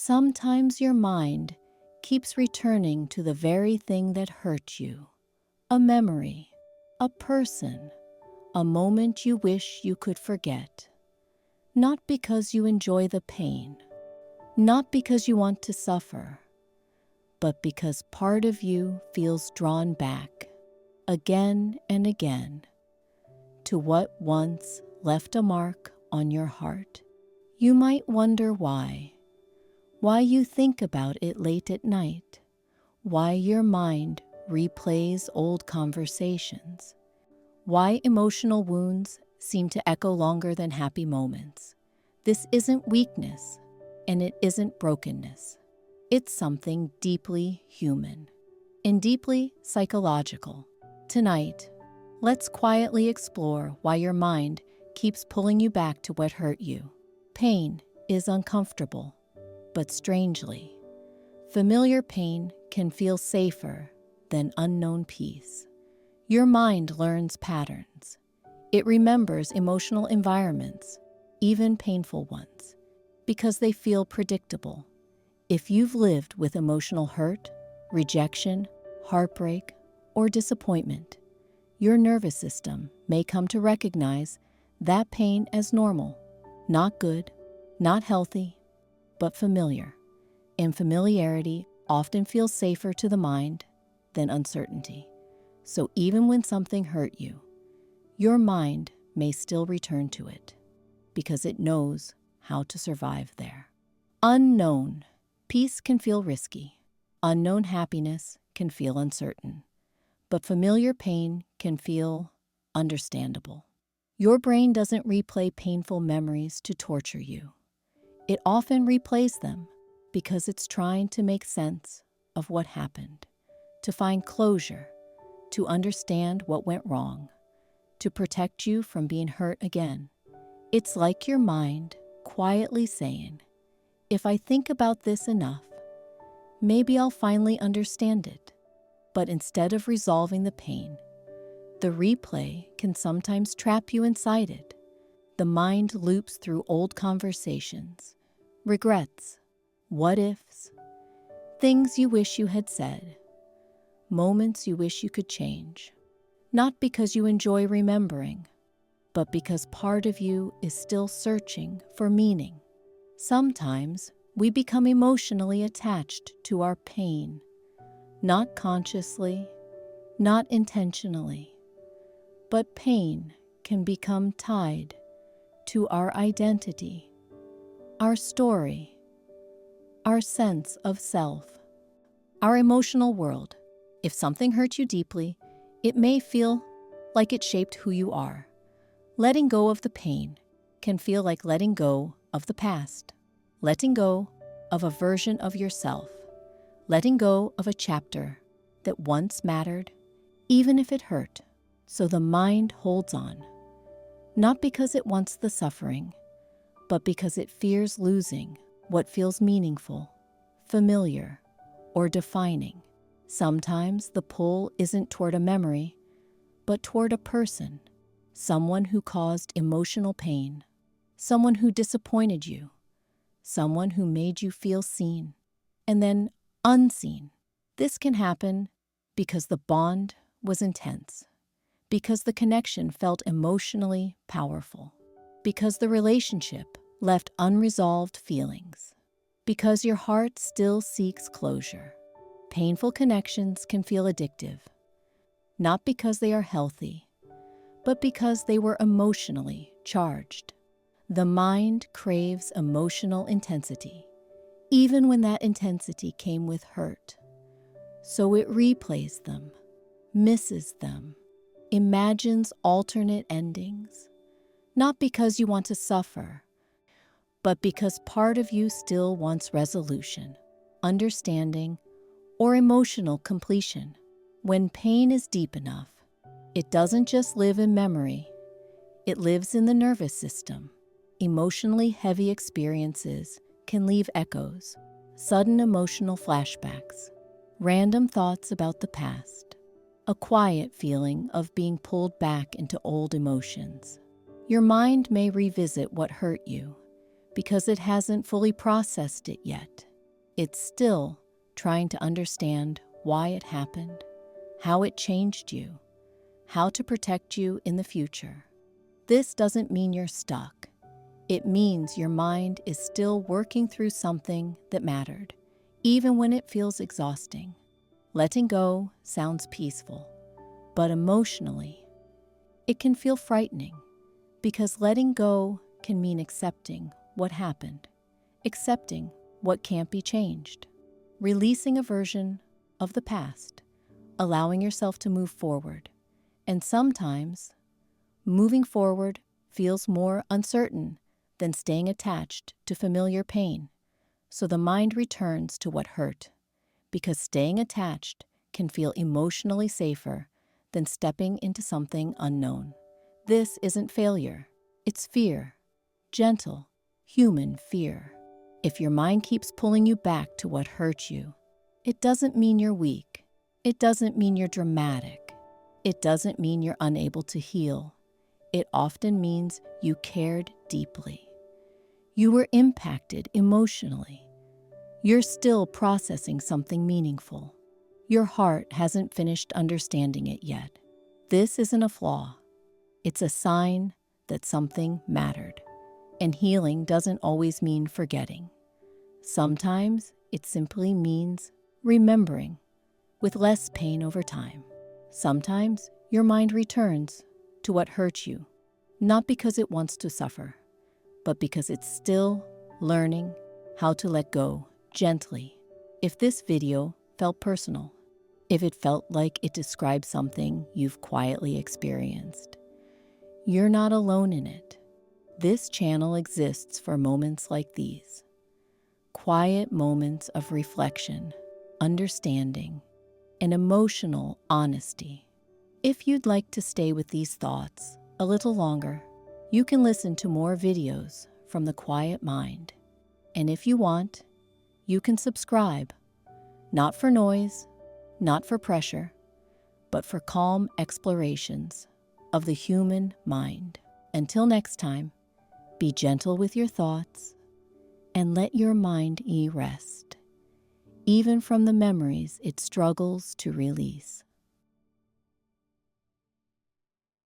Sometimes your mind keeps returning to the very thing that hurt you. A memory, a person, a moment you wish you could forget. Not because you enjoy the pain, not because you want to suffer, but because part of you feels drawn back, again and again, to what once left a mark on your heart. You might wonder why you think about it late at night, why your mind replays old conversations, why emotional wounds seem to echo longer than happy moments. This isn't weakness, and it isn't brokenness. It's something deeply human and deeply psychological. Tonight, let's quietly explore why your mind keeps pulling you back to what hurt you. Pain is uncomfortable, but strangely, familiar pain can feel safer than unknown peace. Your mind learns patterns. It remembers emotional environments, even painful ones, because they feel predictable. If you've lived with emotional hurt, rejection, heartbreak, or disappointment, your nervous system may come to recognize that pain as normal, not good, not healthy, but familiar. And familiarity often feels safer to the mind than uncertainty. So even when something hurt you, your mind may still return to it because it knows how to survive there. Unknown peace can feel risky. Unknown happiness can feel uncertain. But familiar pain can feel understandable. Your brain doesn't replay painful memories to torture you. It often replays them because it's trying to make sense of what happened, to find closure, to understand what went wrong, to protect you from being hurt again. It's like your mind quietly saying, if I think about this enough, maybe I'll finally understand it. But instead of resolving the pain, the replay can sometimes trap you inside it. The mind loops through old conversations, regrets, what-ifs, things you wish you had said, moments you wish you could change. Not because you enjoy remembering, but because part of you is still searching for meaning. Sometimes we become emotionally attached to our pain, not consciously, not intentionally, but pain can become tied to our identity, our story, our sense of self, our emotional world. If something hurt you deeply, it may feel like it shaped who you are. Letting go of the pain can feel like letting go of the past, letting go of a version of yourself, letting go of a chapter that once mattered, even if it hurt. So the mind holds on, not because it wants the suffering, but because it fears losing what feels meaningful, familiar, or defining. Sometimes the pull isn't toward a memory, but toward a person, someone who caused emotional pain, someone who disappointed you, someone who made you feel seen, and then unseen. This can happen because the bond was intense, because the connection felt emotionally powerful, because the relationship left unresolved feelings, because your heart still seeks closure. Painful connections can feel addictive, not because they are healthy, but because they were emotionally charged. The mind craves emotional intensity, even when that intensity came with hurt. So it replays them, misses them, imagines alternate endings, not because you want to suffer, but because part of you still wants resolution, understanding, or emotional completion. When pain is deep enough, it doesn't just live in memory, it lives in the nervous system. Emotionally heavy experiences can leave echoes, sudden emotional flashbacks, random thoughts about the past, a quiet feeling of being pulled back into old emotions. Your mind may revisit what hurt you because it hasn't fully processed it yet. It's still trying to understand why it happened, how it changed you, how to protect you in the future. This doesn't mean you're stuck. It means your mind is still working through something that mattered, even when it feels exhausting. Letting go sounds peaceful, but emotionally, it can feel frightening because letting go can mean accepting what happened, accepting what can't be changed, releasing a version of the past, allowing yourself to move forward. And sometimes, moving forward feels more uncertain than staying attached to familiar pain. So the mind returns to what hurt, because staying attached can feel emotionally safer than stepping into something unknown. This isn't failure, it's fear. Gentle, human fear. If your mind keeps pulling you back to what hurt you, it doesn't mean you're weak. It doesn't mean you're dramatic. It doesn't mean you're unable to heal. It often means you cared deeply. You were impacted emotionally. You're still processing something meaningful. Your heart hasn't finished understanding it yet. This isn't a flaw. It's a sign that something mattered. And healing doesn't always mean forgetting. Sometimes it simply means remembering, with less pain over time. Sometimes your mind returns to what hurt you, not because it wants to suffer, but because it's still learning how to let go gently. If this video felt personal, if it felt like it described something you've quietly experienced, you're not alone in it. This channel exists for moments like these, quiet moments of reflection, understanding, and emotional honesty. If you'd like to stay with these thoughts a little longer, you can listen to more videos from The Quiet Mind. And if you want, you can subscribe, not for noise, not for pressure, but for calm explorations of the human mind. Until next time, be gentle with your thoughts and let your mind rest, even from the memories it struggles to release.